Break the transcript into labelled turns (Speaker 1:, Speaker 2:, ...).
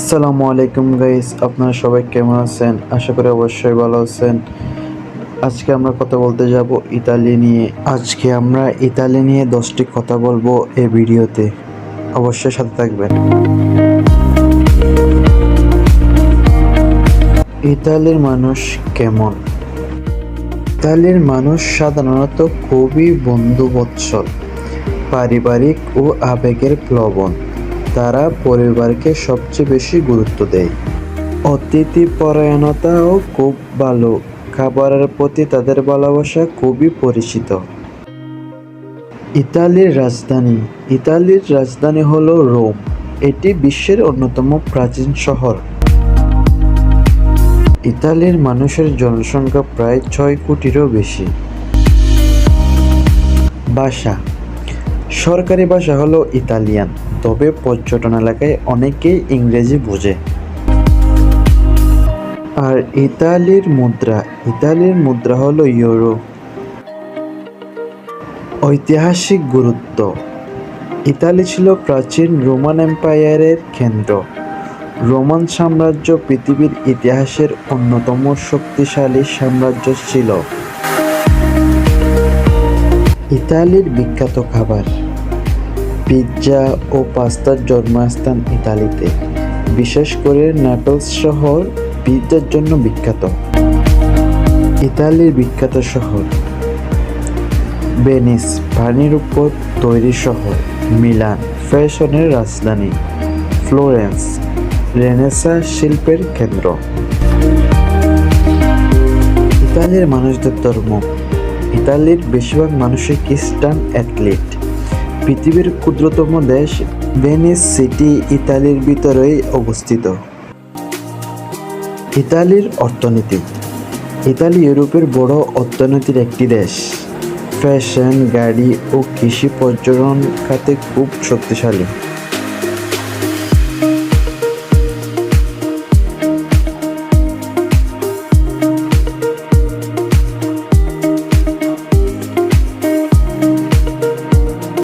Speaker 1: আসসালামু আলাইকুম গাইস, আপনারা সবাই কেমন আছেন? আশা করি অবশ্যই ভালো আছেন। আজকে আমরা কথা বলতে যাব ইতালি নিয়ে। আজকে আমরা ইতালি নিয়ে 10টি কথা বলবো এই ভিডিওতে। অবশ্যই সাথে থাকবেন। ইতালির মানুষ কেমন? ইতালির মানুষ সাধারণত খুবই বন্ধুবৎসল, পারিবারিক ও আবেগের প্লবন। তারা পরিবারকে সবচেয়ে বেশি গুরুত্ব দেয়। অতিথি পরায়ণতাও খুব ভালো। খাবারের প্রতি তাদের ভালোবাসা খুবই পরিচিত। ইতালির রাজধানী হলো রোম। এটি বিশ্বের অন্যতম প্রাচীন শহর। ইতালির মানুষের জনসংখ্যা প্রায় 6 কোটিরও বেশি। ভাষা, সরকারি ভাষা হলো ইতালিয়ান, তবে পর্যটন এলাকায় অনেকেই ইংরেজি বোঝে। আর ইতালির মুদ্রা হলো ইউরো। ঐতিহাসিক গুরুত্ব, ইতালি ছিল প্রাচীন রোমান এম্পায়ারের কেন্দ্র। রোমান সাম্রাজ্য পৃথিবীর ইতিহাসের অন্যতম শক্তিশালী সাম্রাজ্য ছিল। ইতালির বিখ্যাত খাবার, পিৎজা ও পাস্তার জন্মস্থান ইতালিতে। বিশেষ করে নেপলস শহর পিৎজার জন্য বিখ্যাত। ইতালির বিখ্যাত শহর, ভেনিস পানির উপর তৈরি শহর, মিলান ফ্যাশনের রাজধানী, ফ্লোরেন্স রেনেসাঁ শিল্পের কেন্দ্র। ইতালির মানুষদের ধর্ম, ইতালির বেশিরভাগ মানুষই খ্রিস্টান অ্যাথলিট। পৃথিবীর ক্ষুদ্রতম দেশ ভেনিস সিটি ইতালির ভিতরেই অবস্থিত। ইতালির অর্থনীতি, ইতালি ইউরোপের বড় অর্থনীতির একটি দেশ। ফ্যাশন, গাড়ি ও কৃষি পর্যটন খাতে খুব শক্তিশালী।